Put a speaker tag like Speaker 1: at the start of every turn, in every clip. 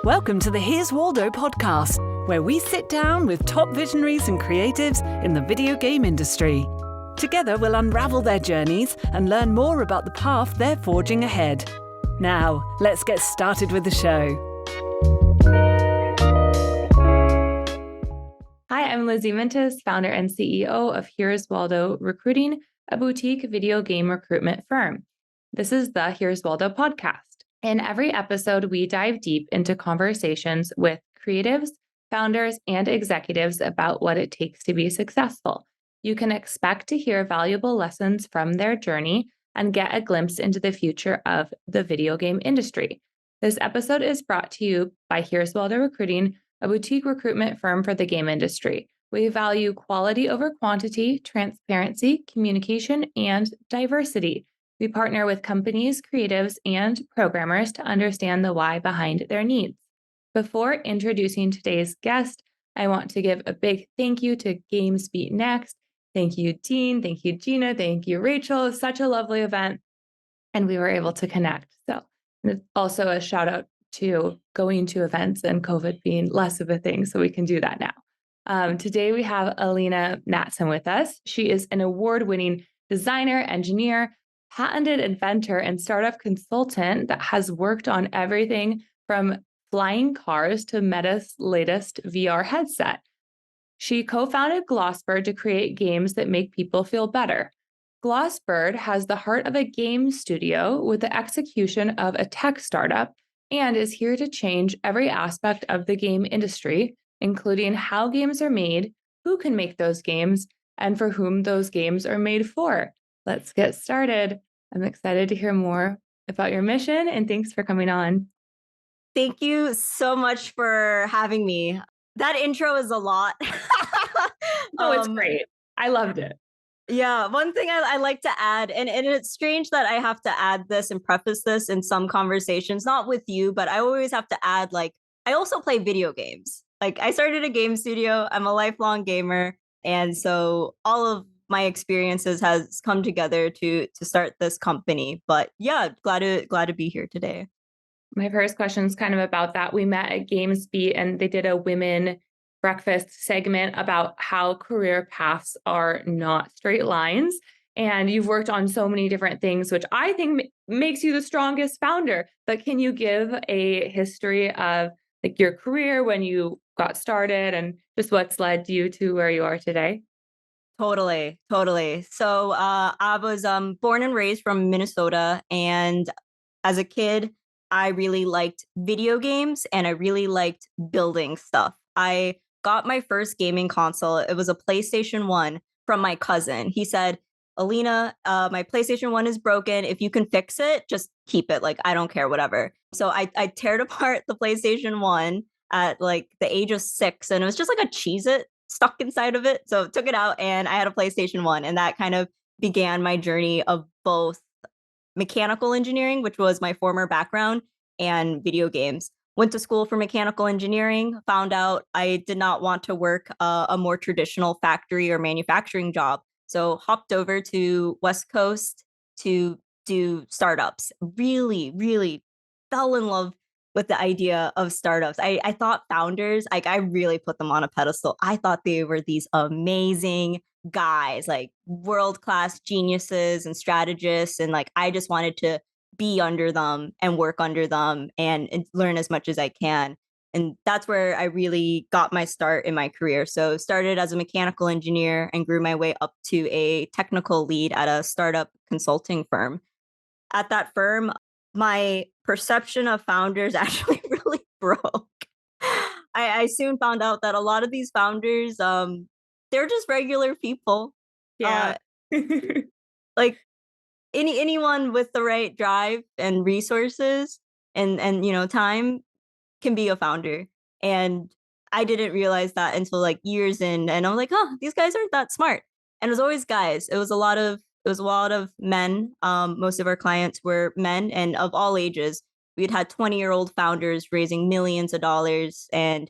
Speaker 1: Welcome to the Here's Waldo podcast, where we sit down with top visionaries and creatives in the video game industry. Together, we'll unravel their journeys and learn more about the path they're forging ahead. Now, let's get started with the show.
Speaker 2: Hi, I'm Lizzie Metis, founder and CEO of Here's Waldo Recruiting, a boutique video game recruitment firm. This is the Here's Waldo podcast. In every episode, we dive deep into conversations with creatives, founders, and executives about what it takes to be successful. You can expect to hear valuable lessons from their journey and get a glimpse into the future of the video game industry. This episode is brought to you by Here's Waldo Recruiting, a boutique recruitment firm for the game industry. We value quality over quantity, transparency, communication, and diversity. We partner with companies, creatives, and programmers to understand the why behind their needs. Before introducing today's guest, I want to give a big thank you to Games Beat Next. Thank you, Dean. Thank you, Gina. Thank you, Rachel. Such a lovely event. And we were able to connect. So also a shout out to going to events and COVID being less of a thing, so we can do that now. Today we have Alina Matson with us. She is an award-winning designer, engineer, patented inventor, and startup consultant that has worked on everything from flying cars to Metis' latest VR headset. She co-founded Glossbird to create games that make people feel better. Glossbird has the heart of a game studio with the execution of a tech startup and is here to change every aspect of the game industry, including how games are made, who can make those games, and for whom those games are made for. Let's get started. I'm excited to hear more about your mission, and thanks for coming on.
Speaker 3: Thank you so much for having me. That intro is a lot.
Speaker 2: Oh, it's great. I loved it.
Speaker 3: Yeah, one thing I like to add, and it's strange that I have to add this and preface this in some conversations, not with you, but I always have to add, I also play video games. I started a game studio. I'm a lifelong gamer. And so all of my experiences has come together to start this company. But yeah, glad to be here today.
Speaker 2: My first question is kind of about that. We met at GamesBeat and they did a women breakfast segment about how career paths are not straight lines. And you've worked on so many different things, which I think makes you the strongest founder. But can you give a history of your career when you got started and just what's led you to where you are today?
Speaker 3: Totally. So I was born and raised from Minnesota. And as a kid, I really liked video games and I really liked building stuff. I got my first gaming console. It was a PlayStation 1 from my cousin. He said, Alina, my PlayStation 1 is broken. If you can fix it, just keep it. I don't care, whatever. So I teared apart the PlayStation 1 at the age of 6. And it was just a Cheez-It stuck inside of it. So took it out and I had a PlayStation 1. And that kind of began my journey of both mechanical engineering, which was my former background, and video games. Went to school for mechanical engineering, found out I did not want to work a more traditional factory or manufacturing job. So hopped over to West Coast to do startups. Really, really fell in love with the idea of startups. I thought founders, I really put them on a pedestal. I thought they were these amazing guys, world-class geniuses and strategists. And I just wanted to be under them and work under them and learn as much as I can. And that's where I really got my start in my career. So started as a mechanical engineer and grew my way up to a technical lead at a startup consulting firm. At that firm, my perception of founders actually really broke. I soon found out that a lot of these founders, they're just regular people.
Speaker 2: Yeah.
Speaker 3: Anyone with the right drive and resources and time can be a founder. And I didn't realize that until years in, and I'm these guys aren't that smart. And it was always guys. It was a lot of men. Most of our clients were men and of all ages. We'd had 20-year-old founders raising millions of dollars and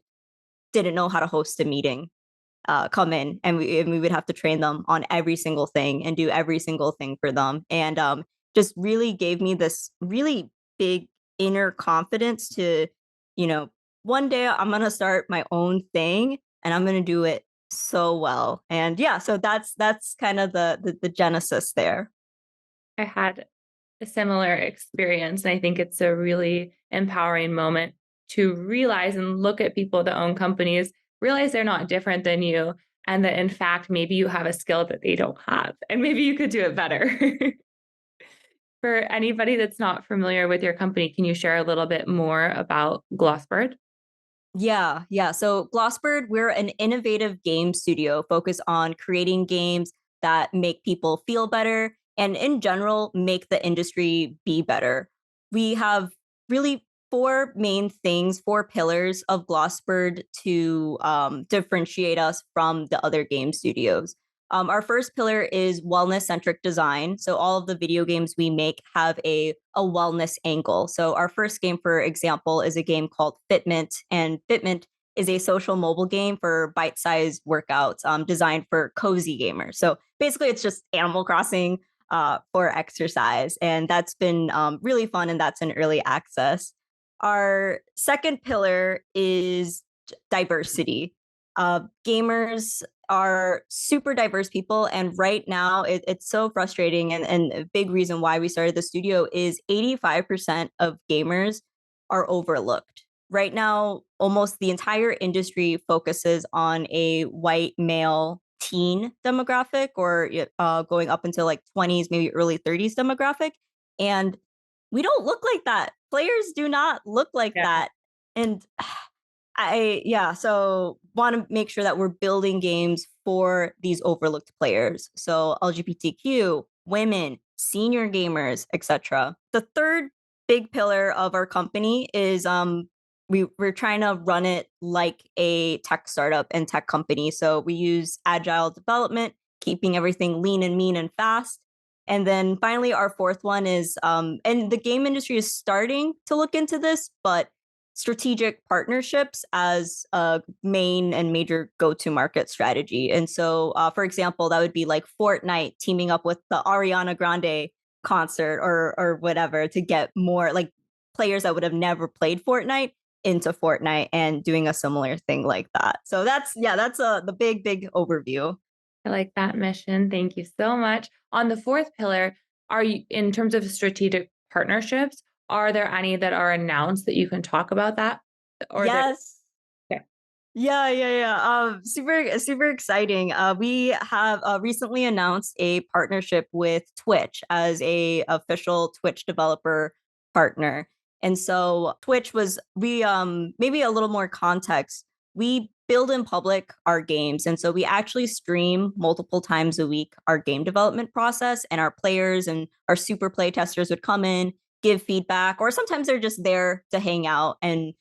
Speaker 3: didn't know how to host a meeting. Come in and we would have to train them on every single thing and do every single thing for them. And just really gave me this really big inner confidence to, one day I'm going to start my own thing and I'm going to do it so well. And yeah, so that's kind of the genesis there.
Speaker 2: I had a similar experience, and I think it's a really empowering moment to realize and look at people that own companies, realize they're not different than you, and that in fact, maybe you have a skill that they don't have, and maybe you could do it better. For anybody that's not familiar with your company, can you share a little bit more about Glossbird?
Speaker 3: Yeah. So Glossbird, we're an innovative game studio focused on creating games that make people feel better and in general make the industry be better. We have really four main things, four pillars of Glossbird to differentiate us from the other game studios. Our first pillar is wellness centric design. So all of the video games we make have a wellness angle. So our first game, for example, is a game called Fitment, and Fitment is a social mobile game for bite-sized workouts designed for cozy gamers. So basically, it's just Animal Crossing for exercise, and that's been really fun, and that's in early access. Our second pillar is diversity. Gamers are super diverse people, and right now it's so frustrating, and a big reason why we started the studio is 85% of gamers are overlooked. Right now, almost the entire industry focuses on a white male teen demographic, or going up until like 20s, maybe early 30s demographic. And we don't look like that. Players do not look like
Speaker 2: Yeah.
Speaker 3: that. And so want to make sure that we're building games for these overlooked players. So LGBTQ, women, senior gamers, etc. The third big pillar of our company is we're trying to run it like a tech startup and tech company. So we use agile development, keeping everything lean and mean and fast. And then finally, our fourth one is, and the game industry is starting to look into this, but strategic partnerships as a main and major go-to market strategy. And so, for example, that would be like Fortnite teaming up with the Ariana Grande concert or whatever to get more like players that would have never played Fortnite into Fortnite and doing a similar thing like that. So that's the big overview.
Speaker 2: I like that mission. Thank you so much. On the fourth pillar, are you, in terms of strategic partnerships, are there any that are announced that you can talk about that? Or
Speaker 3: Yes.
Speaker 2: Okay.
Speaker 3: Yeah. Super exciting. We have recently announced a partnership with Twitch as a official Twitch developer partner. And so Twitch was maybe a little more context. We build in public our games, and so we actually stream multiple times a week our game development process, and our players and our super play testers would come in, give feedback, or sometimes they're just there to hang out and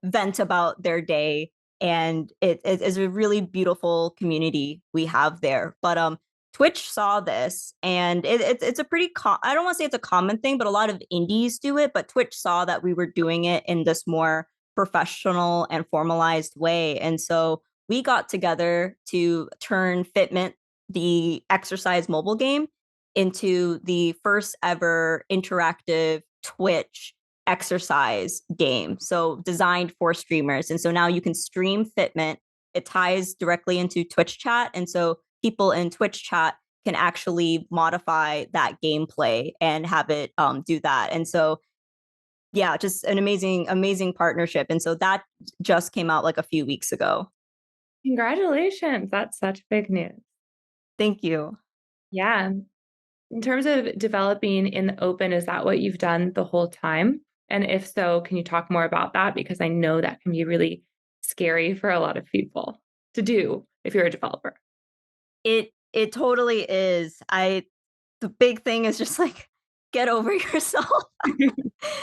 Speaker 3: vent about their day. And it is a really beautiful community we have there. But Twitch saw this, and it's a pretty I don't want to say it's a common thing, but a lot of indies do it. But Twitch saw that we were doing it in this more professional and formalized way, and so we got together to turn Fitment, the exercise mobile game, into the first ever interactive Twitch exercise game. So designed for streamers. And so now you can stream Fitment. It ties directly into Twitch chat. And so people in Twitch chat can actually modify that gameplay and have it do that. And so, yeah, just an amazing partnership. And so that just came out like a few weeks ago.
Speaker 2: Congratulations. That's such big news.
Speaker 3: Thank you.
Speaker 2: Yeah. In terms of developing in the open, is that what you've done the whole time? And if so, can you talk more about that? Because I know that can be really scary for a lot of people to do if you're a developer.
Speaker 3: It totally is. The big thing is just like get over yourself.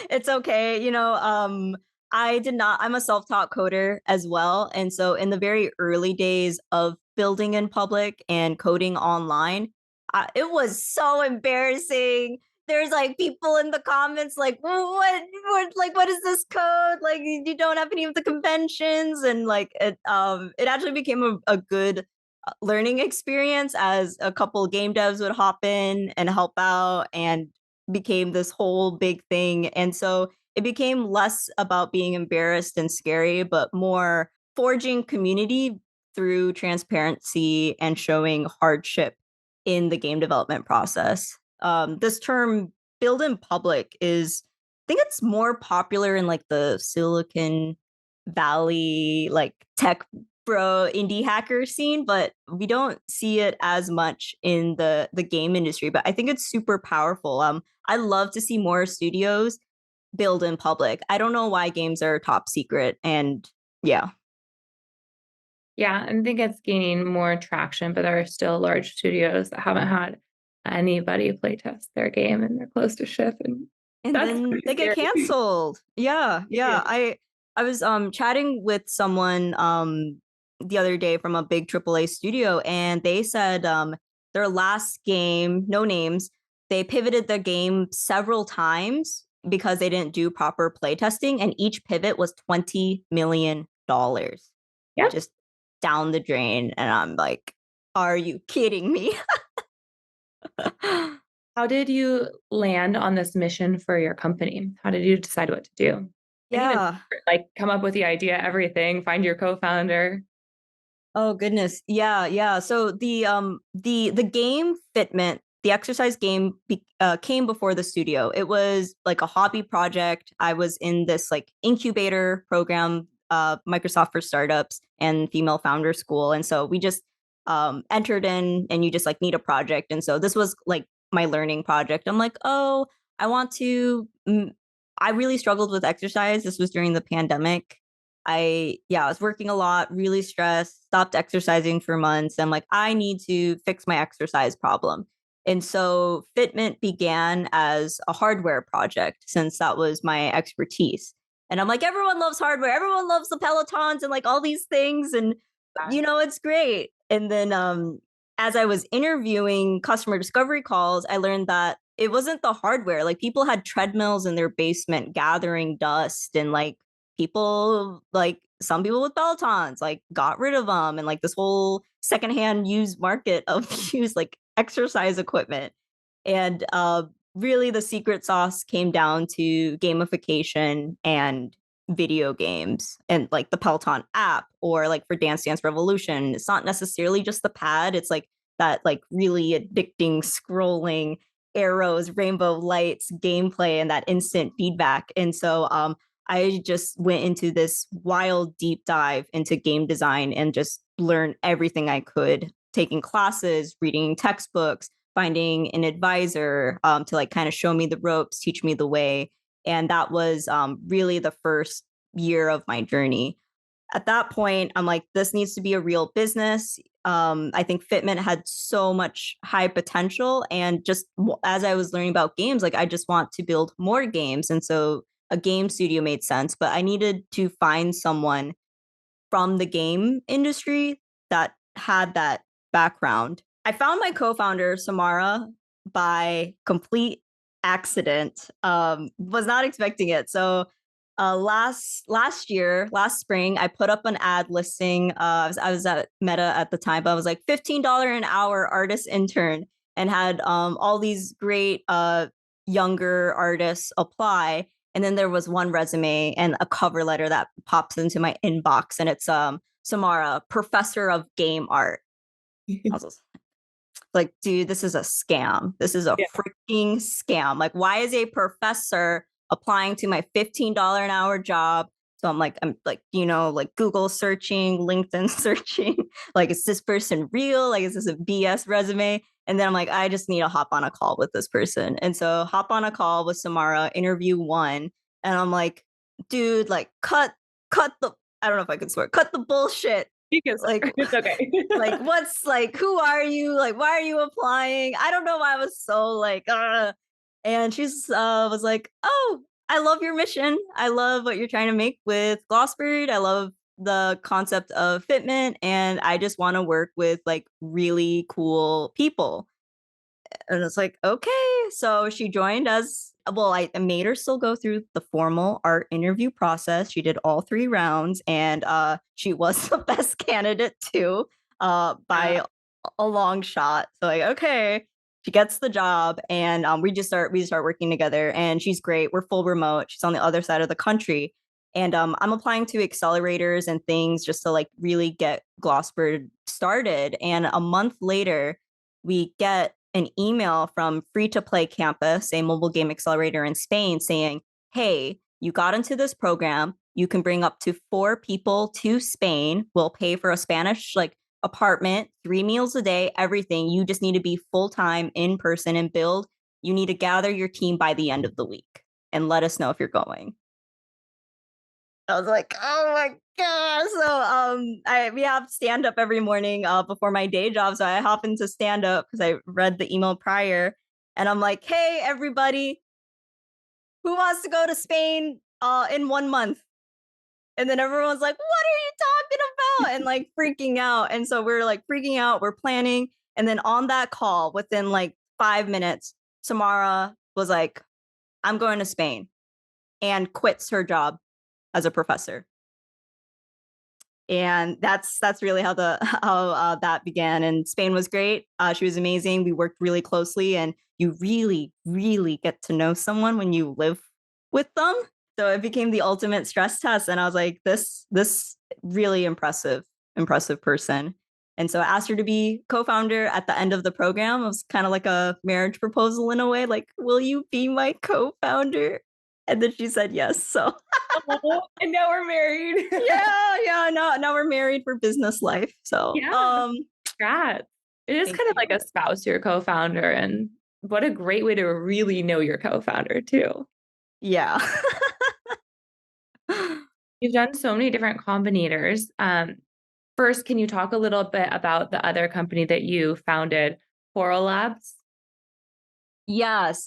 Speaker 3: It's okay. I'm a self-taught coder as well. And so in the very early days of building in public and coding online, it was so embarrassing. There's like people in the comments like, what is this code? Like you don't have any of the conventions. And like it actually became a good learning experience as a couple game devs would hop in and help out and became this whole big thing. And so it became less about being embarrassed and scary, but more forging community through transparency and showing hardship in the game development process. This term build in public is, I think it's more popular in like the Silicon Valley, like tech bro indie hacker scene, but we don't see it as much in the game industry. But I think it's super powerful. I love to see more studios build in public. I don't know why games are top secret, and yeah.
Speaker 2: Yeah, I think it's gaining more traction, but there are still large studios that haven't had anybody playtest their game and they're close to ship, and
Speaker 3: And
Speaker 2: that's
Speaker 3: then
Speaker 2: pretty
Speaker 3: they get
Speaker 2: scary.
Speaker 3: canceled. Yeah, yeah.
Speaker 2: Yeah.
Speaker 3: I was chatting with someone the other day from a big AAA studio, and they said their last game, no names, they pivoted their game several times because they didn't do proper playtesting, and each pivot was $20 million
Speaker 2: Yeah.
Speaker 3: just down the drain. And I'm like, are you kidding me?
Speaker 2: How did you land on this mission for your company? How did you decide what to do? And even
Speaker 3: Yeah.
Speaker 2: like come up with the idea, everything, find your co-founder.
Speaker 3: Oh goodness. Yeah, yeah. So the game Fitment, the exercise game came before the studio. It was like a hobby project. I was in this like incubator program, Microsoft for Startups and Female Founder School. And so we just entered in, and you just like need a project. And so this was like my learning project. I'm like, "Oh, I want to I really struggled with exercise. This was during the pandemic. I was working a lot, really stressed, stopped exercising for months. I'm like, I need to fix my exercise problem. And so Fitment began as a hardware project, since that was my expertise. And I'm like, everyone loves hardware. Everyone loves the Pelotons and like all these things. And, it's great. And then as I was interviewing customer discovery calls, I learned that it wasn't the hardware. Like people had treadmills in their basement gathering dust, and like people, like some people with Pelotons, like got rid of them, and like this whole secondhand used market of used like exercise equipment. And really the secret sauce came down to gamification and video games, and like the Peloton app, or like for Dance Dance Revolution, it's not necessarily just the pad, it's like that like really addicting scrolling arrows, rainbow lights gameplay, and that instant feedback. And so I just went into this wild deep dive into game design and just learned everything I could, taking classes, reading textbooks, finding an advisor to like kind of show me the ropes, teach me the way. And that was really the first year of my journey. At that point, I'm like, this needs to be a real business. I think Fitment had so much high potential. And just as I was learning about games, like I just want to build more games. And so a game studio made sense, but I needed to find someone from the game industry that had that background. I found my co-founder, Samara, by complete accident. Was not expecting it. So last spring, I put up an ad listing. I was at Meta at the time, but I was like $15 an hour artist intern, and had all these great younger artists apply. And then there was one resume and a cover letter that pops into my inbox, and it's Samara, professor of game art. I was like, dude, this is a scam. This is a freaking scam. Like, why is a professor applying to my $15 an hour job? So I'm like, like Google searching, LinkedIn searching, like, is this person real? Like, is this a BS resume? And then I'm like, I just need to hop on a call with this person. And so hop on a call with Samara, interview one. And I'm like, dude, like cut the, I don't know if I can swear, cut the bullshit. Like,
Speaker 2: it's okay.
Speaker 3: like, what's like, who are you? Like, why are you applying? I don't know why I was so like, and she's was like, oh, I love your mission. I love what you're trying to make with Glossbird. I love the concept of fitment, and I just want to work with like really cool people. And it's like, okay. So she joined as well. I made her still go through the formal art interview process. She did all 3 rounds, and she was the best candidate too, by a long shot. So like, okay. She gets the job, and we start working together, and she's great. We're full remote. She's on the other side of the country. And I'm applying to accelerators and things just to like really get Glossbird started. And a month later, we get an email from Free to Play Campus, a mobile game accelerator in Spain, saying, hey, you got into this program. You can bring up to 4 people to Spain. We'll pay for a Spanish like apartment, 3 meals a day, everything. You just need to be full-time in person and build. You need to gather your team by the end of the week and let us know if you're going. I was like, oh my God. So we have stand up every morning before my day job. So I hop into stand up because I read the email prior, and I'm like, hey, everybody, who wants to go to Spain in 1 month? And then everyone's like, what are you talking about? And like freaking out. And so we're like freaking out, we're planning. And then on that call, within like 5 minutes, Samara was like, I'm going to Spain, and quits her job as a professor. And that's really how that began. And Spain was great. She was amazing. We worked really closely, and you really, really get to know someone when you live with them. So it became the ultimate stress test. And I was like, this really impressive person. And so I asked her to be co-founder at the end of the program. It was kind of like a marriage proposal in a way, like, will you be my co-founder? And then she said yes. So
Speaker 2: and now we're married.
Speaker 3: yeah. Now we're married for business life. So
Speaker 2: congrats. It is kind of like a spouse, your co-founder, and what a great way to really know your co-founder too.
Speaker 3: Yeah.
Speaker 2: You've done so many different combinators. First, can you talk a little bit about the other company that you founded, Coral Labs?
Speaker 3: Yes.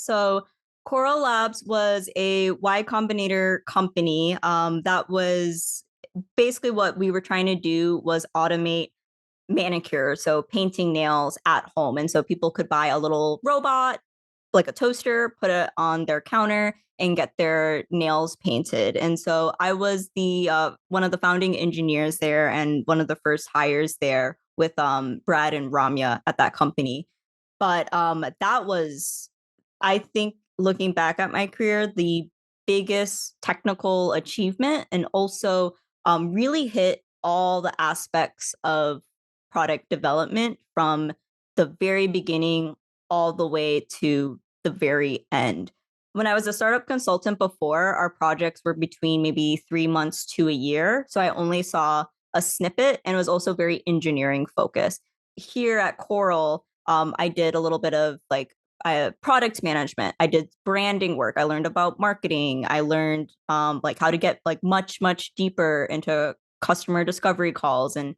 Speaker 3: So Coral Labs was a Y Combinator company. That was basically what we were trying to do was automate manicure, so painting nails at home. And so people could buy a little robot, like a toaster, put it on their counter and get their nails painted. And so I was the one of the founding engineers there and one of the first hires there with Brad and Ramya at that company. But that was, I think, looking back at my career, the biggest technical achievement, and also really hit all the aspects of product development from the very beginning all the way to the very end. When I was a startup consultant before, our projects were between maybe 3 months to a year. So I only saw a snippet, and it was also very engineering focused. Here at Coral, I did a little bit of like product management. I did branding work. I learned about marketing. I learned like how to get like much deeper into customer discovery calls and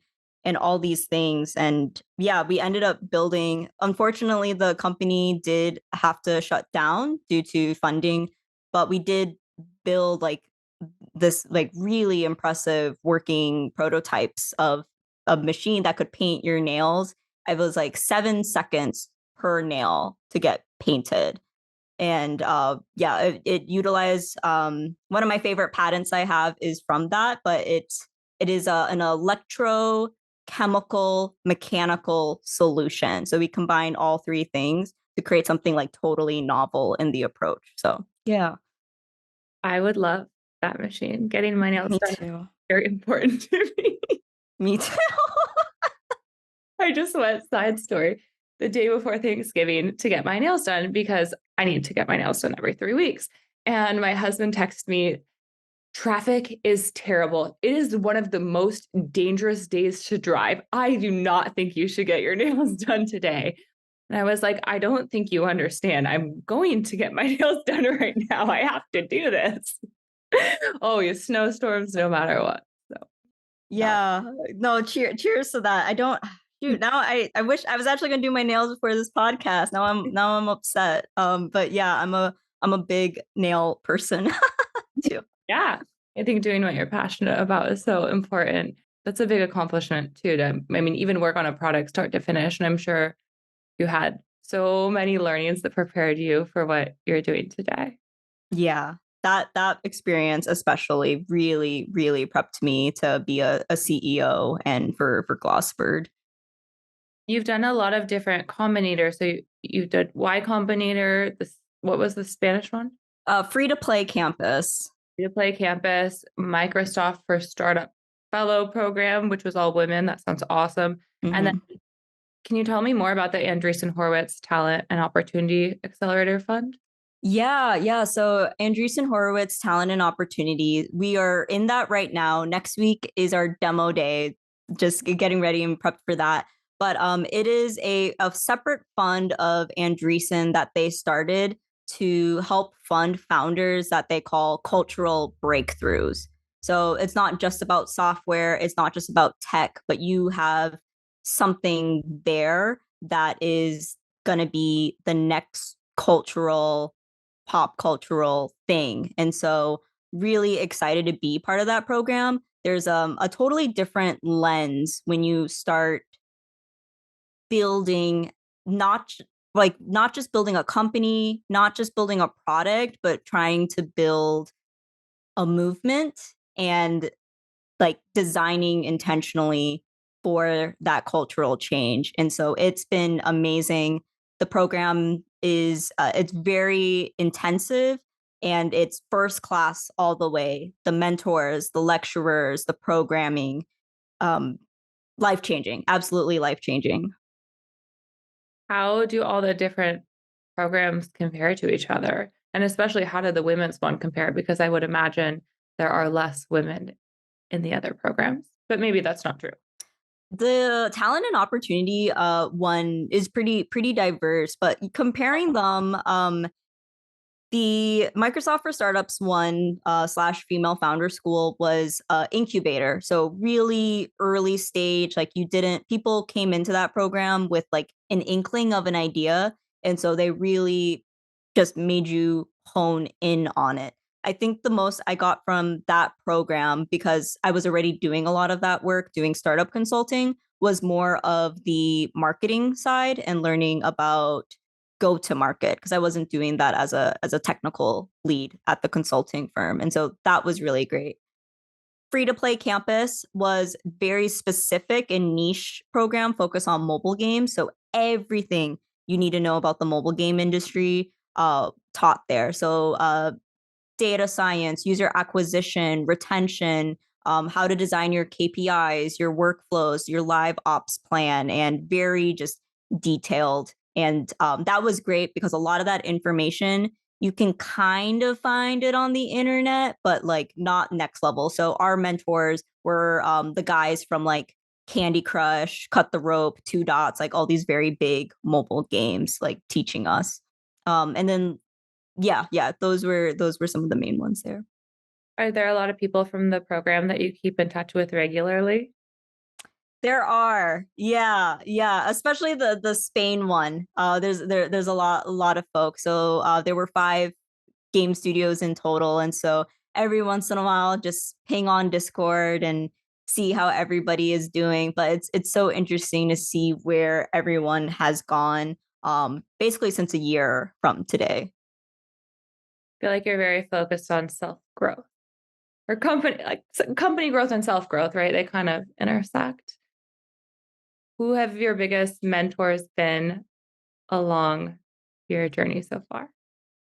Speaker 3: all these things. And yeah, we ended up building, unfortunately, the company did have to shut down due to funding, but we did build like this like really impressive working prototypes of a machine that could paint your nails. It was like 7 seconds per nail to get painted. And it utilized one of my favorite patents I have is from that, but it is an electrochemical mechanical solution. So we combine all 3 things to create something like totally novel in the approach. So yeah,
Speaker 2: I would love that machine. Getting my nails done
Speaker 3: too.
Speaker 2: Very important to me.
Speaker 3: Me too.
Speaker 2: I just went, side story, the day before Thanksgiving to get my nails done because I need to get my nails done every 3 weeks. And my husband texted me, traffic is terrible. It is one of the most dangerous days to drive. I do not think you should get your nails done today. And I was like, I don't think you understand. I'm going to get my nails done right now. I have to do this. Oh, you snowstorms, no matter what. So
Speaker 3: yeah, no, cheers to that. I don't. Dude, now I wish I was actually gonna do my nails before this podcast. Now I'm upset. But yeah, I'm a big nail person too.
Speaker 2: Yeah, I think doing what you're passionate about is so important. That's a big accomplishment too. Even work on a product start to finish. And I'm sure you had so many learnings that prepared you for what you're doing today.
Speaker 3: Yeah, that experience especially really prepped me to be a CEO and for Glossbird.
Speaker 2: You've done a lot of different combinators. So You did Y Combinator. What was the Spanish one?
Speaker 3: Free to play campus.
Speaker 2: Free to play campus, Microsoft for Startup Fellow program, which was all women. That sounds awesome.
Speaker 3: Mm-hmm.
Speaker 2: And then can you tell me more about the Andreessen Horowitz Talent and Opportunity Accelerator Fund?
Speaker 3: Yeah. So Andreessen Horowitz Talent and Opportunity, we are in that right now. Next week is our demo day, just getting ready and prepped for that. But it is a separate fund of Andreessen that they started to help fund founders that they call cultural breakthroughs. So it's not just about software, it's not just about tech, but you have something there that is going to be the next pop cultural thing. And so really excited to be part of that program. There's a totally different lens when you start building not just building a company, not just building a product, but trying to build a movement and like designing intentionally for that cultural change. And so it's been amazing. The program is it's very intensive and it's first class all the way. The mentors, the lecturers, the programming, life changing, absolutely life changing.
Speaker 2: How do all the different programs compare to each other? And especially, how did the women's one compare? Because I would imagine there are less women in the other programs, but maybe that's not true.
Speaker 3: The talent and opportunity one is pretty diverse, but comparing them, the Microsoft for Startups one / female founder school was incubator. So really early stage, like people came into that program with like an inkling of an idea. And so they really just made you hone in on it. I think the most I got from that program, because I was already doing a lot of that work, doing startup consulting, was more of the marketing side and learning about go to market, because I wasn't doing that as a technical lead at the consulting firm. And so that was really great. Free to play campus was very specific and niche program focused on mobile games. So everything you need to know about the mobile game industry taught there. So data science, user acquisition, retention, how to design your KPIs, your workflows, your live ops plan, and very just detailed. And that was great because a lot of that information, you can kind of find it on the internet, but like not next level. So our mentors were the guys from like Candy Crush, Cut the Rope, Two Dots, like all these very big mobile games, like teaching us. And then yeah, those were some of the main ones there.
Speaker 2: Are there a lot of people from the program that you keep in touch with regularly?
Speaker 3: There are, yeah, especially the Spain one. There's a lot of folks. So there were 5 game studios in total, and so every once in a while, just ping on Discord and see how everybody is doing. But it's so interesting to see where everyone has gone. Basically since a year from today.
Speaker 2: I feel like you're very focused on self-growth or company growth and self-growth, right? They kind of intersect. Who have your biggest mentors been along your journey so far?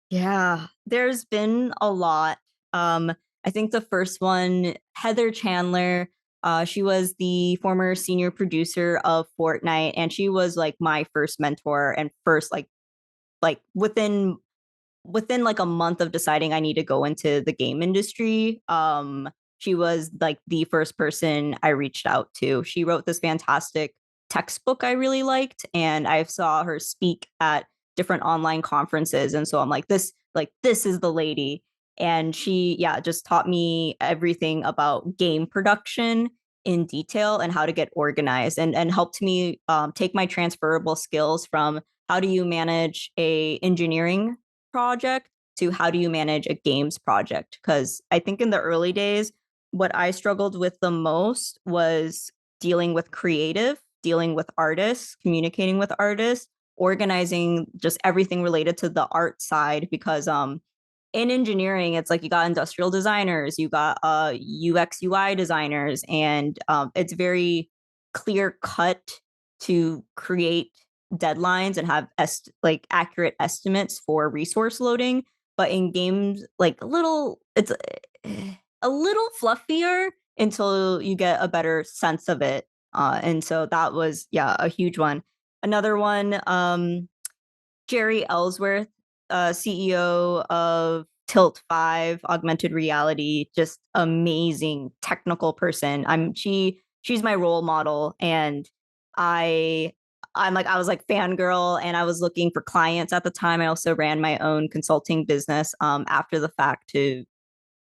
Speaker 3: Yeah, there's been a lot. I think the first one, Heather Chandler, she was the former senior producer of Fortnite, and she was like my first mentor and first like within like a month of deciding I need to go into the game industry. She was like the first person I reached out to. She wrote this fantastic textbook I really liked, and I saw her speak at different online conferences. And so I'm like, this is the lady. And she, just taught me everything about game production in detail and how to get organized, and helped me take my transferable skills from how do you manage a engineering project to how do you manage a games project. Because I think in the early days, what I struggled with the most was dealing with artists, communicating with artists, organizing just everything related to the art side. Because in engineering, it's like you got industrial designers, you got UX UI designers, and it's very clear cut to create deadlines and have like accurate estimates for resource loading. But in games, like it's a little fluffier until you get a better sense of it. And so that was, a huge one. Another one, Jerry Ellsworth, CEO of Tilt 5 augmented reality, just amazing technical person. She's my role model, and I was like fangirl, and I was looking for clients at the time. I also ran my own consulting business after the fact to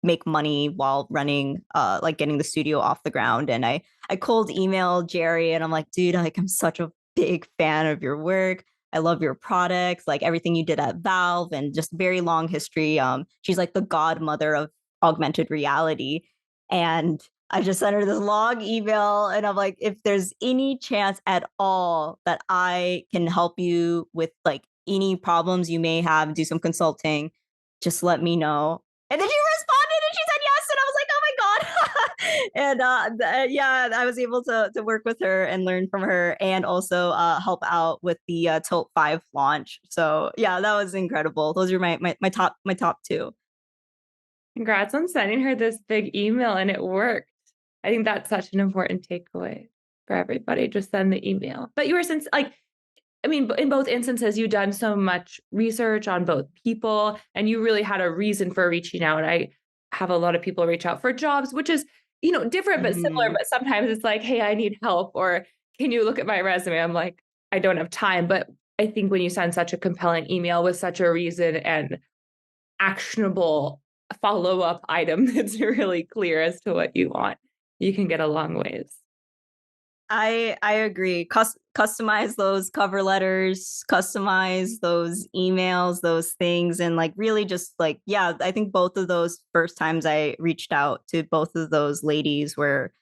Speaker 3: make money while running like getting the studio off the ground. And I cold emailed Jerry, and I'm like, dude, like I'm such a big fan of your work. I love your products, like everything you did at Valve, and just very long history. She's like the godmother of augmented reality. And I just sent her this long email, and I'm like, if there's any chance at all that I can help you with like any problems you may have, do some consulting, just let me know. And then she responded and she said yes. And I was like, oh my God. And I was able to work with her and learn from her, and also help out with the Tilt 5 launch. So yeah, that was incredible. Those are my top two.
Speaker 2: Congrats on sending her this big email, and it worked. I think that's such an important takeaway for everybody. Just send the email. But you were in both instances, you've done so much research on both people, and you really had a reason for reaching out. I have a lot of people reach out for jobs, which is, different but similar. But sometimes it's like, hey, I need help, or can you look at my resume? I'm like, I don't have time. But I think when you send such a compelling email with such a reason and actionable follow-up item that's really clear as to what you want, you can get a long ways.
Speaker 3: I agree. Customize those cover letters, customize those emails, those things, and like really just like, I think both of those first times I reached out to both of those ladies were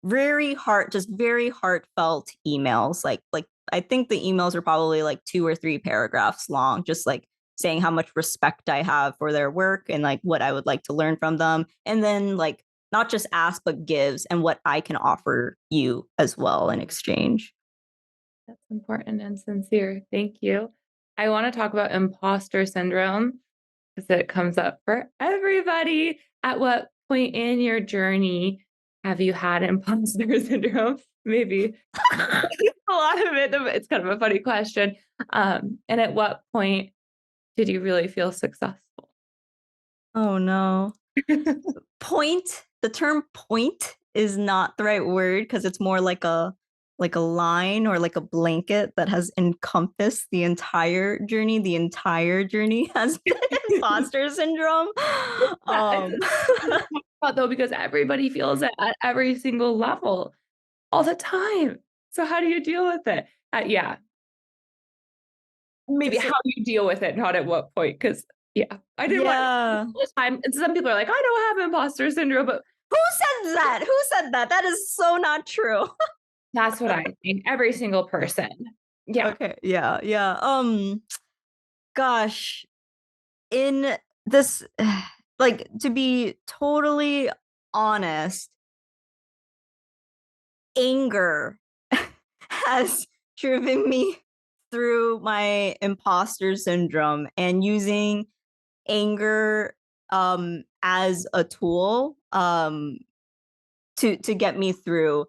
Speaker 3: very heartfelt emails. Like I think the emails are probably like 2 or 3 paragraphs long, just like saying how much respect I have for their work and like what I would like to learn from them. And then like not just ask, but gives, and what I can offer you as well in exchange.
Speaker 2: That's important and sincere. Thank you. I want to talk about imposter syndrome because it comes up for everybody. At what point in your journey have you had imposter syndrome? Maybe a lot of it. It's kind of a funny question. And at what point did you really feel successful?
Speaker 3: Oh no. The term point is not the right word, because it's more like a line or like a blanket that has encompassed the entire journey. The entire journey has been imposter syndrome.
Speaker 2: Though, because everybody feels it at every single level all the time. So how do you deal with it? Maybe how you deal with it, not at what point. Because I didn't want all the time. And some people are like, I don't have imposter syndrome, but
Speaker 3: who said that? Who said that? That is so not true.
Speaker 2: That's what I think. Every single person. Yeah.
Speaker 3: Okay. Yeah. Gosh, in this, like, to be totally honest, anger has driven me through my imposter syndrome, and using anger as a tool to get me through.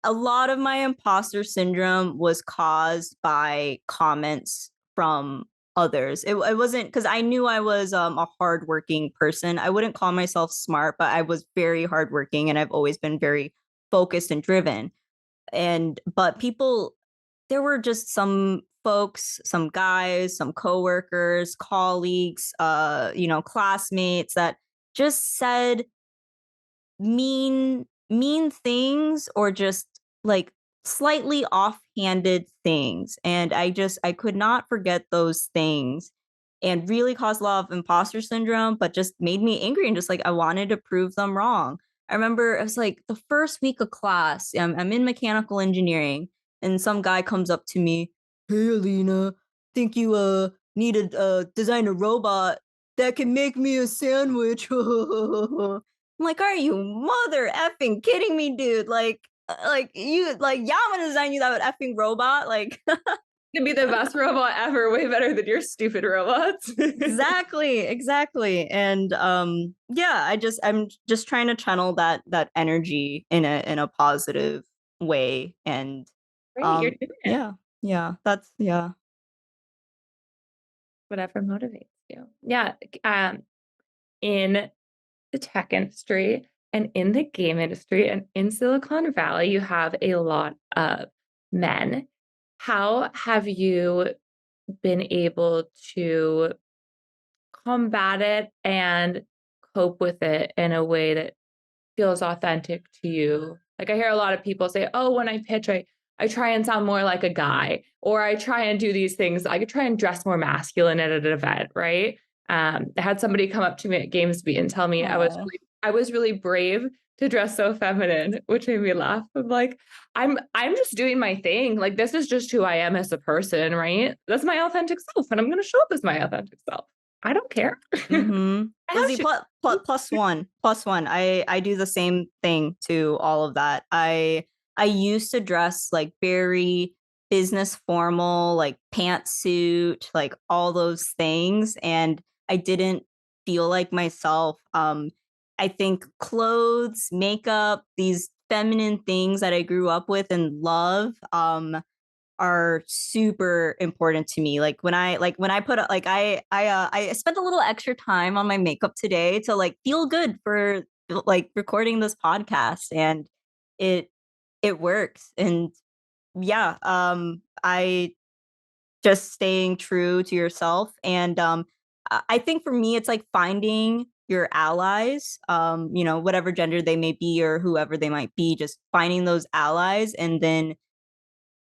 Speaker 3: A lot of my imposter syndrome was caused by comments from others. It wasn't, because I knew I was a hardworking person. I wouldn't call myself smart, but I was very hardworking, and I've always been very focused and driven. But people, there were just some folks, some guys, some coworkers, colleagues, classmates that just said mean things, or just like slightly offhanded things. And I could not forget those things, and really caused a lot of imposter syndrome, but just made me angry, and just like I wanted to prove them wrong. I remember it was like the first week of class. I'm in mechanical engineering, and some guy comes up to me, "Hey, Alina, think you need to design a robot that can make me a sandwich." I'm like, are you mother effing kidding me, dude? Like, like you like, yeah, I'm gonna design you that effing robot. Like
Speaker 2: Could be the best robot ever, way better than your stupid robots.
Speaker 3: exactly. And yeah, I'm just trying to channel that energy in a positive way. And
Speaker 2: Great, you're doing it.
Speaker 3: that's yeah.
Speaker 2: Whatever motivates you. Yeah. In the tech industry and in the game industry and in Silicon Valley, you have a lot of men. How have you been able to combat it and cope with it in a way that feels authentic to you? Like I hear a lot of people say, "Oh, when I pitch, I try and sound more like a guy, or I try and do these things. I could try and dress more masculine at an event, right?" I had somebody come up to me at Gamesbeat and tell me
Speaker 3: Aw.
Speaker 2: I was really brave to dress so feminine, which made me laugh. I'm like, I'm just doing my thing. Like this is just who I am as a person, right? That's my authentic self, and I'm going to show up as my authentic self. I don't care.
Speaker 3: Mm-hmm.
Speaker 2: I have
Speaker 3: Lizzie,
Speaker 2: to.
Speaker 3: plus one. I do the same thing to all of that. I used to dress like very business formal, like pantsuit, like all those things, and I didn't feel like myself. I think clothes, makeup, these feminine things that I grew up with and love, are super important to me. Like when I put like I spent a little extra time on my makeup today to like feel good for like recording this podcast, and it it works. And yeah, I just staying true to yourself. And I think for me it's like finding your allies, you know, whatever gender they may be or whoever they might be, just finding those allies and then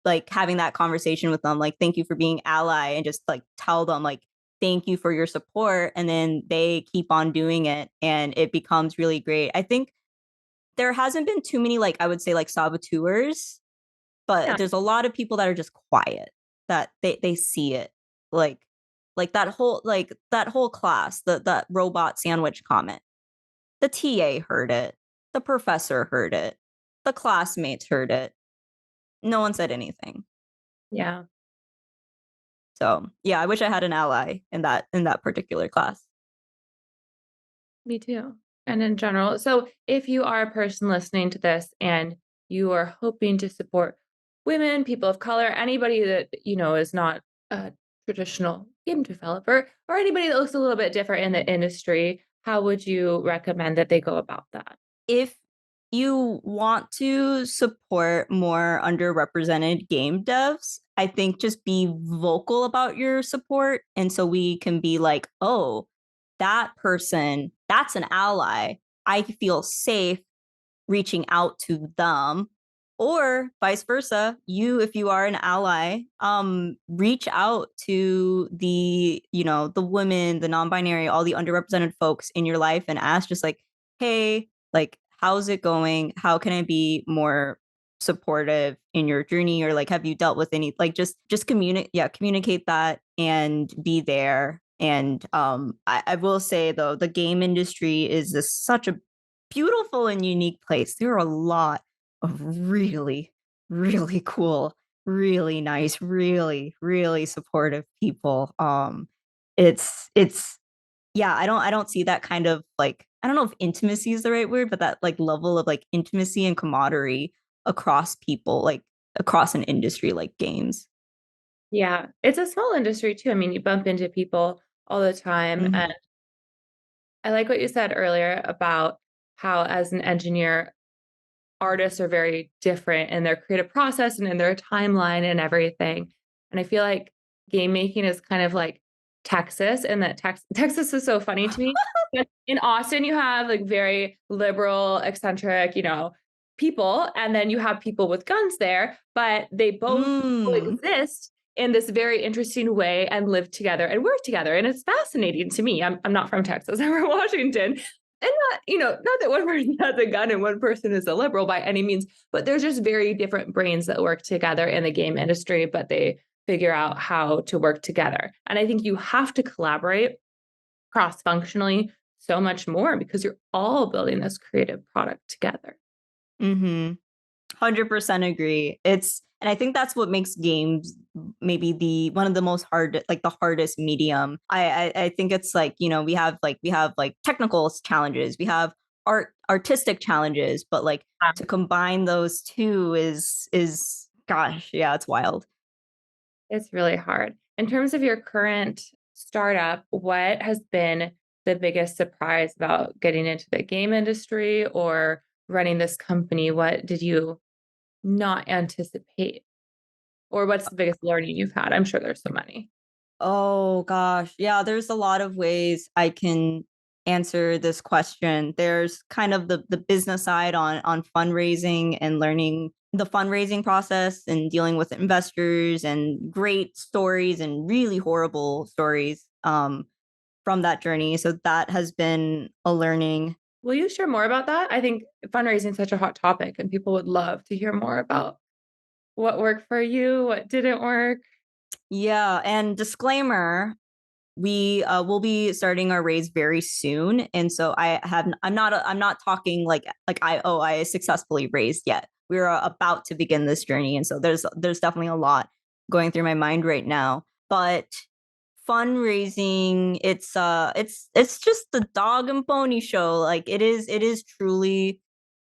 Speaker 3: like having that conversation with them, like thank you for being ally, and just like tell them like thank you for your support, and then they keep on doing it and it becomes really great. I think there hasn't been too many, like I would say, like saboteurs, but
Speaker 2: Yeah.
Speaker 3: there's a lot of people that are just quiet, that they see it, like that whole class, that robot sandwich comment, the TA heard it, the professor heard it, the classmates heard it, no one said anything.
Speaker 2: Yeah.
Speaker 3: So yeah, I wish I had an ally in that particular class.
Speaker 2: Me too. And in general, so if you are a person listening to this and you are hoping to support women, people of color, anybody that, you know, is not a traditional game developer or anybody that looks a little bit different in the industry, how would you recommend that they go about that?
Speaker 3: If you want to support more underrepresented game devs, I think just be vocal about your support. And so we can be like, oh, that person, that's an ally. I feel safe reaching out to them. Or vice versa, you, if you are an ally, reach out to the, you know, the women, the non-binary, all the underrepresented folks in your life and ask just like, hey, like, how's it going? How can I be more supportive in your journey? Or like, have you dealt with any, like, just communicate that and be there. And I will say though, the game industry is such a beautiful and unique place. There are a lot of really, really cool, really nice, really, really supportive people. It's yeah, I don't see that kind of like, I don't know if intimacy is the right word, but that like level of like intimacy and camaraderie across people, like across an industry like games.
Speaker 2: Yeah, it's a small industry too. I mean, you bump into people all the time.
Speaker 3: Mhm.
Speaker 2: And I like what you said earlier about how, as an engineer, artists are very different in their creative process and in their timeline and everything. And I feel like game making is kind of like Texas, and that Texas is so funny to me. But in Austin, you have like very liberal, eccentric, you know, people, and then you have people with guns there, but they both
Speaker 3: Mm.
Speaker 2: coexist in this very interesting way and live together and work together. And it's fascinating to me. I'm not from Texas, I'm from Washington. And not, you know, not that one person has a gun and one person is a liberal by any means, but there's just very different brains that work together in the game industry, but they figure out how to work together. And I think you have to collaborate cross-functionally so much more because you're all building this creative product together.
Speaker 3: Mhm. 100% agree. And I think that's what makes games maybe one of the most the hardest medium. I think it's like, we have technical challenges, we have artistic challenges, but like to combine those two is gosh, yeah, it's wild.
Speaker 2: It's really hard. In terms of your current startup, what has been the biggest surprise about getting into the game industry or running this company? What did you not anticipate? Or what's the biggest learning you've had? I'm sure there's so many.
Speaker 3: Oh gosh. Yeah, there's a lot of ways I can answer this question. There's kind of the business side on fundraising and learning the fundraising process and dealing with investors and great stories and really horrible stories from that journey. So that has been a learning.
Speaker 2: Will you share more about that? I think fundraising is such a hot topic and people would love to hear more about what worked for you, what didn't work.
Speaker 3: Yeah, and disclaimer, we will be starting our raise very soon, and so I'm not talking like I successfully raised yet. We're about to begin this journey, and so there's definitely a lot going through my mind right now. But fundraising, it's just the dog and pony show. Like it is truly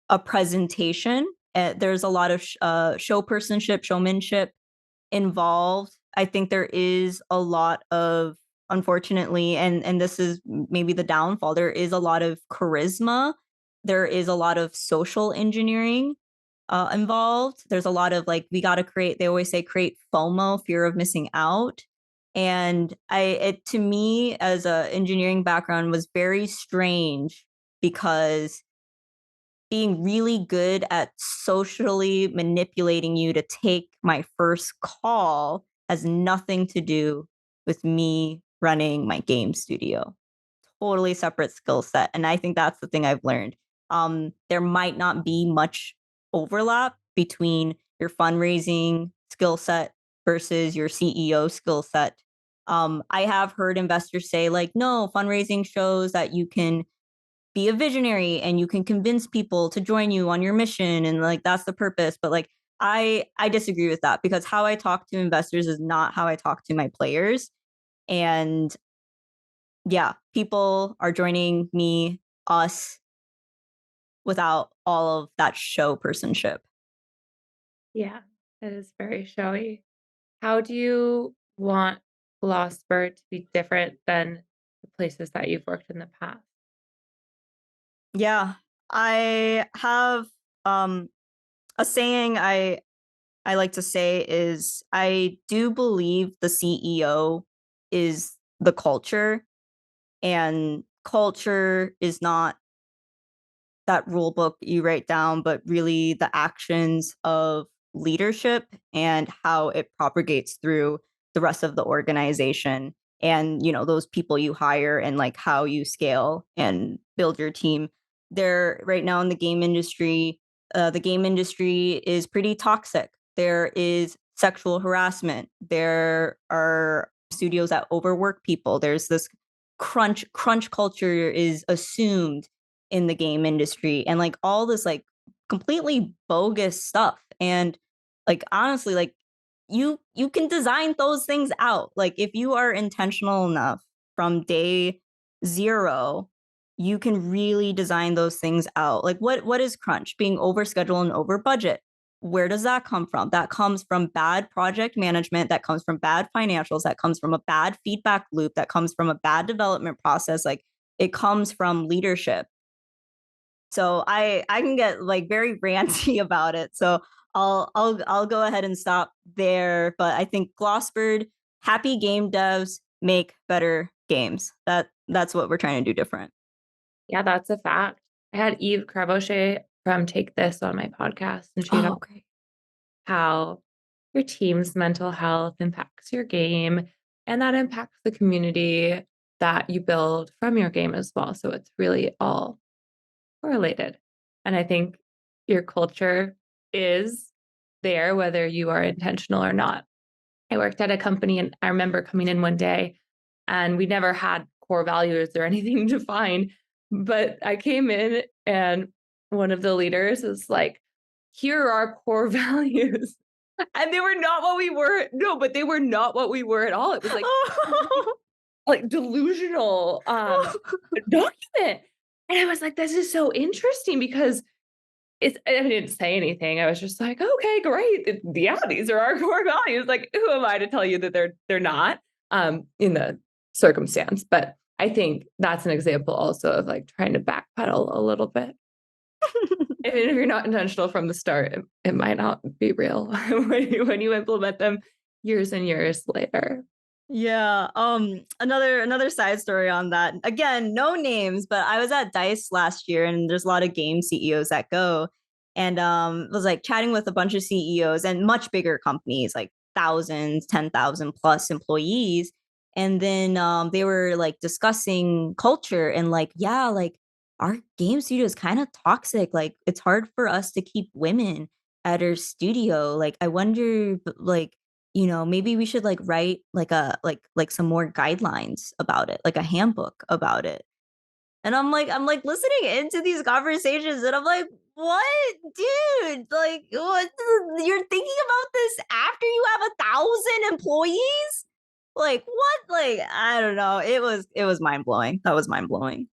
Speaker 3: a presentation. There's a lot of showmanship involved. I think there is a lot of, unfortunately, and this is maybe the downfall, there is a lot of charisma. There is a lot of social engineering involved. There's a lot of like, we got to create, they always say create FOMO, fear of missing out. And it to me as a engineering background was very strange because being really good at socially manipulating you to take my first call has nothing to do with me running my game studio. Totally separate skill set. And I think that's the thing I've learned. There might not be much overlap between your fundraising skill set versus your CEO skill set. I have heard investors say, like, no, fundraising shows that you can be a visionary and you can convince people to join you on your mission, and like that's the purpose. But like I disagree with that, because how I talk to investors is not how I talk to my players. And yeah, people are joining us without all of that show personship.
Speaker 2: Yeah, it is very showy. How do you want Glossbird to be different than the places that you've worked in the past?
Speaker 3: Yeah, I have a saying I like to say is, I do believe the CEO is the culture, and culture is not that rule book you write down, but really the actions of leadership and how it propagates through the rest of the organization. And, those people you hire and like how you scale and build your team. There right now in the game industry is pretty toxic. There is sexual harassment. There are studios that overwork people. There's this crunch culture is assumed in the game industry, and like all this like completely bogus stuff. And like honestly, like you can design those things out. Like if you are intentional enough from day zero, you can really design those things out. Like what is crunch? Being over schedule and over budget. Where does that come from? That comes from bad project management, that comes from bad financials, that comes from a bad feedback loop, that comes from a bad development process. Like it comes from leadership. So I can get like very ranty about it. So I'll go ahead and stop there. But I think Glossbird, happy game devs make better games. That's what we're trying to do different.
Speaker 2: Yeah, that's a fact. I had Eve Crabochet from Take This on my podcast, and she
Speaker 3: Oh,
Speaker 2: talked
Speaker 3: great.
Speaker 2: how your team's mental health impacts your game, and that impacts the community that you build from your game as well. So it's really all correlated. And I think your culture is there, whether you are intentional or not. I worked at a company and I remember coming in one day and we never had core values or anything defined. But I came in and one of the leaders was like, here are our core values. And they were not what we were. No, but they were not what we were at all. It was like delusional document. And I was like, this is so interesting because I didn't say anything. I was just like, okay, great. Yeah, these are our core values. Like, who am I to tell you that they're not in the circumstance? But I think that's an example also of like trying to backpedal a little bit. Even if you're not intentional from the start, it might not be real when you implement them years and years later.
Speaker 3: Yeah. Another side story on that. Again, no names, but I was at DICE last year and there's a lot of game CEOs that go. And was like chatting with a bunch of CEOs and much bigger companies, like thousands, 10,000 plus employees. And then they were like discussing culture and like, yeah, like our game studio is kind of toxic. Like it's hard for us to keep women at our studio. Like I wonder, like, maybe we should like write like like some more guidelines about it, like a handbook about it. And I'm like listening into these conversations and I'm like, what, dude? Like, what? You're thinking about this after you have 1,000 employees? Like, what? Like, I don't know. It was mind blowing. That was mind blowing.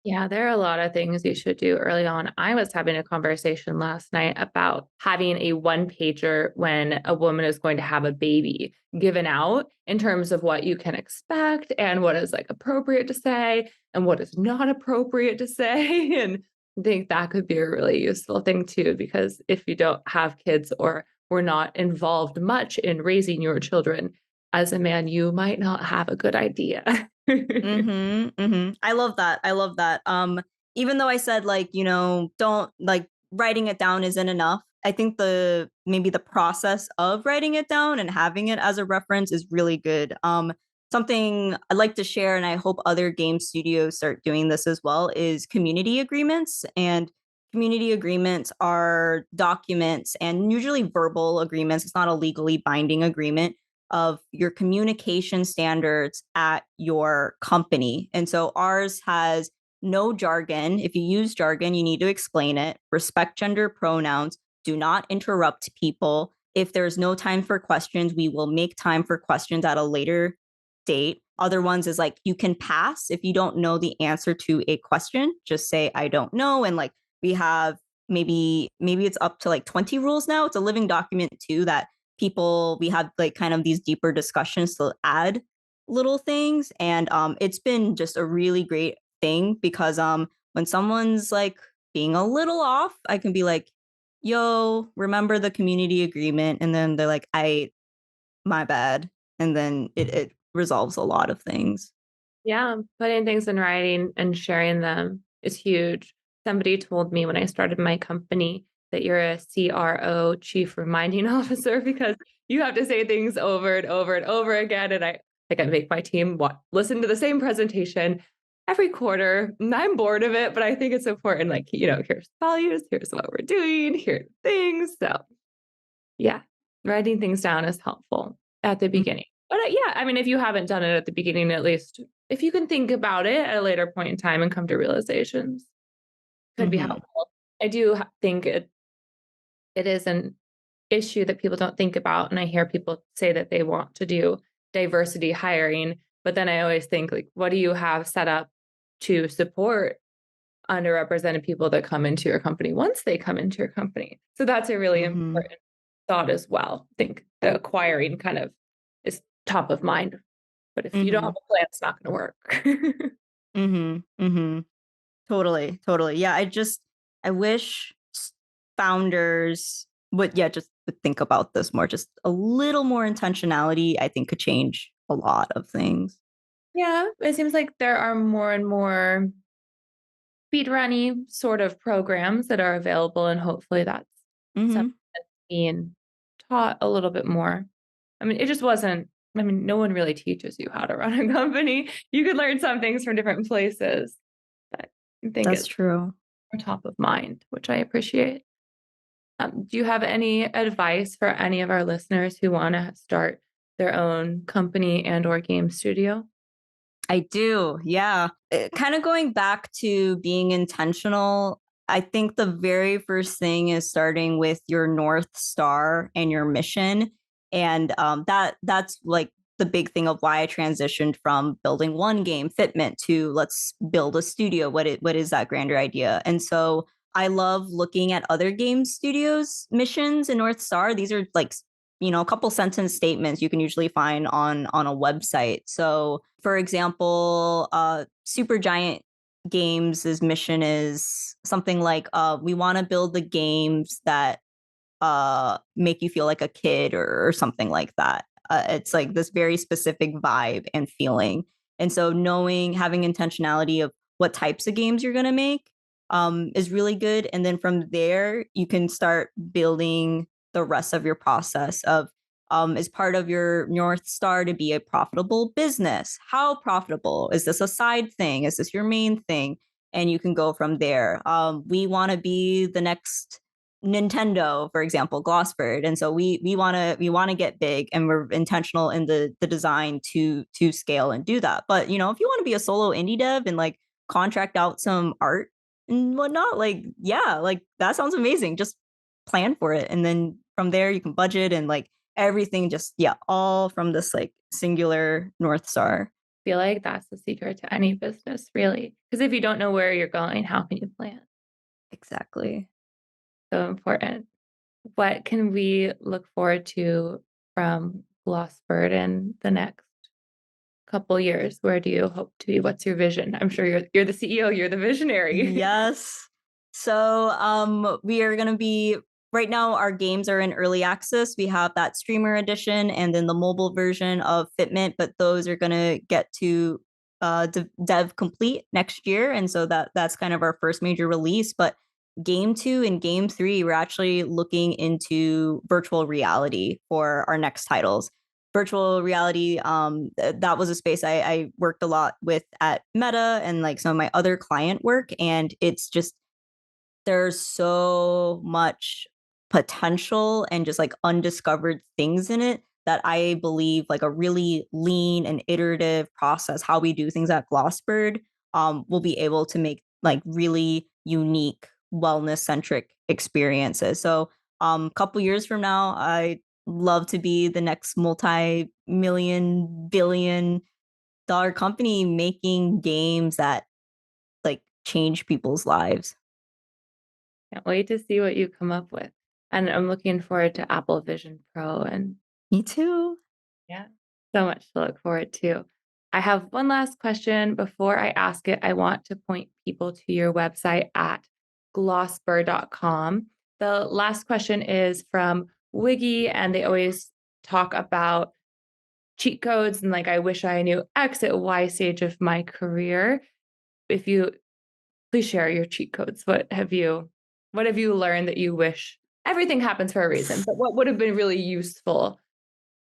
Speaker 2: Yeah, there are a lot of things you should do early on. I was having a conversation last night about having a one pager when a woman is going to have a baby given out in terms of what you can expect and what is like appropriate to say and what is not appropriate to say. And I think that could be a really useful thing too, because if you don't have kids or were not involved much in raising your children as a man, you might not have a good idea.
Speaker 3: I love that. I love that. Even though I said like, don't like writing it down isn't enough. I think maybe the process of writing it down and having it as a reference is really good. Something I'd like to share, and I hope other game studios start doing this as well, is community agreements. And community agreements are documents and usually verbal agreements. It's not a legally binding agreement of your communication standards at your company. And so ours has no jargon. If you use jargon, you need to explain it. Respect gender pronouns. Do not interrupt people. If there's no time for questions, we will make time for questions at a later date. Other ones is like you can pass if you don't know the answer to a question. Just say I don't know. And like we have maybe it's up to like 20 rules now. It's a living document too that we have like kind of these deeper discussions to add little things. And it's been just a really great thing because when someone's like being a little off, I can be like, yo, remember the community agreement. And then they're like, my bad. And then it resolves a lot of things.
Speaker 2: Yeah, putting things in writing and sharing them is huge. Somebody told me when I started my company that you're a CRO, chief reminding officer, because you have to say things over and over and over again. And I make my team listen to the same presentation every quarter. And I'm bored of it, but I think it's important. Like, here's values, here's what we're doing, here's things. So yeah, writing things down is helpful at the beginning. But yeah, I mean, if you haven't done it at the beginning, at least if you can think about it at a later point in time and come to realizations, could be helpful. I do think it is an issue that people don't think about. And I hear people say that they want to do diversity hiring, but then I always think like, what do you have set up to support underrepresented people that come into your company once they come into your company? So that's a really important thought as well. I think the acquiring kind of is top of mind, but if you don't have a plan, it's not going to work.
Speaker 3: Totally. Yeah, I wish founders would just think about this more. Just a little more intentionality, I think, could change a lot of things.
Speaker 2: Yeah, it seems like there are more and more speedrunny sort of programs that are available, and hopefully that's something that's being taught a little bit more. I mean, it just wasn't. I mean, no one really teaches you how to run a company. You could learn some things from different places, but I think
Speaker 3: that's true.
Speaker 2: More top of mind, which I appreciate. Do you have any advice for any of our listeners who want to start their own company and or game studio?
Speaker 3: I do. Yeah. Kind of going back to being intentional. I think the very first thing is starting with your North Star and your mission. And that's like the big thing of why I transitioned from building one game, Fitment, to let's build a studio. What is that grander idea? And so I love looking at other game studios' missions in North Star. These are like, a couple sentence statements you can usually find on a website. So, for example, Supergiant Games' mission is something like, we want to build the games that make you feel like a kid, or something like that. It's like this very specific vibe and feeling. And so having intentionality of what types of games you're going to make is really good. And then from there, you can start building the rest of your process of, is part of your North Star to be a profitable business? How profitable? Is this a side thing? Is this your main thing? And you can go from there. We want to be the next Nintendo, for example, Glossbird. And so we want to get big, and we're intentional in the design to scale and do that. But if you want to be a solo indie dev and like contract out some art and whatnot, like, yeah, like that sounds amazing. Just plan for it. And then from there you can budget and like everything, just, yeah, all from this like singular North Star.
Speaker 2: I feel like that's the secret to any business, really. Because if you don't know where you're going, how can you plan?
Speaker 3: Exactly.
Speaker 2: So important. What can we look forward to from Glossbird in the next couple years? Where do you hope to be? What's your vision? I'm sure you're the CEO, you're the visionary.
Speaker 3: Yes. So we are going to be, right now our games are in early access. We have that streamer edition and then the mobile version of Fitment, but those are going to get to dev complete next year. And so that's kind of our first major release. But Game 2 and Game 3, we're actually looking into virtual reality for our next titles. Virtual reality, that was a space I worked a lot with at Meta and like some of my other client work. And it's just, there's so much potential and just like undiscovered things in it that I believe like a really lean and iterative process, how we do things at Glossbird, will be able to make like really unique wellness centric experiences. So couple years from now, I love to be the next multi-million billion-dollar company making games that like change people's lives.
Speaker 2: Can't wait to see what you come up with. And I'm looking forward to Apple Vision Pro. And
Speaker 3: Me too.
Speaker 2: yeah, so much to look forward to. I have one last question. Before I ask it, I want to point people to your website at glossbird.com. The last question is from Wiggy, and they always talk about cheat codes and like, I wish I knew X at Y stage of my career. If you please share your cheat codes. What have you learned that you wish? Everything happens for a reason, but what would have been really useful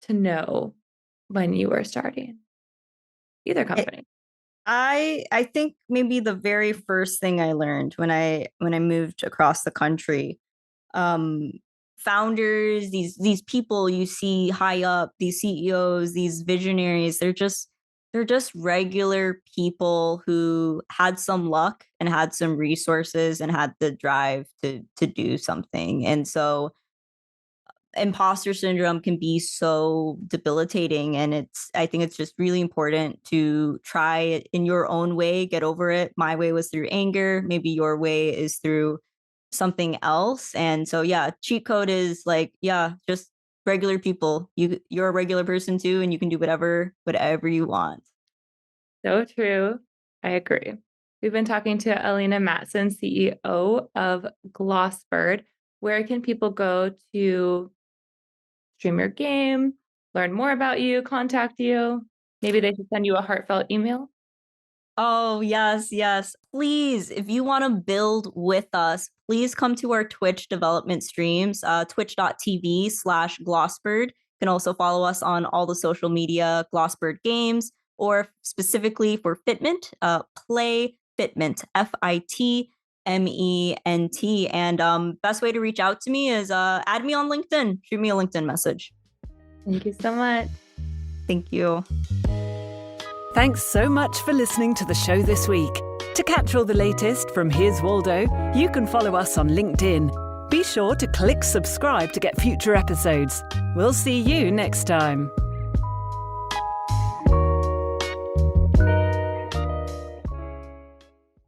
Speaker 2: to know when you were starting either company?
Speaker 3: I think maybe the very first thing I learned when I moved across the country, founders, these people you see high up, these CEOs, these visionaries, they're just regular people who had some luck and had some resources and had the drive to do something. And so imposter syndrome can be so debilitating, and I think it's just really important to try it in your own way, get over it. My way was through anger, maybe your way is through something else. And so yeah, cheat code is like, yeah, just regular people. You're a regular person too, and you can do whatever you want.
Speaker 2: So true. I agree. We've been talking to Alina Matson, CEO of Glossbird. Where can people go to stream your game, learn more about you, contact you? Maybe they should send you a heartfelt email.
Speaker 3: Oh, yes, yes. Please, if you want to build with us, please come to our Twitch development streams, twitch.tv/Glossbird. You can also follow us on all the social media, Glossbird Games, or specifically for Fitment, play Fitment, FITMENT. And best way to reach out to me is add me on LinkedIn. Shoot me a LinkedIn message.
Speaker 2: Thank you so much.
Speaker 3: Thank you.
Speaker 1: Thanks so much for listening to the show this week. To catch all the latest from Here's Waldo, you can follow us on LinkedIn. Be sure to click subscribe to get future episodes. We'll see you next time.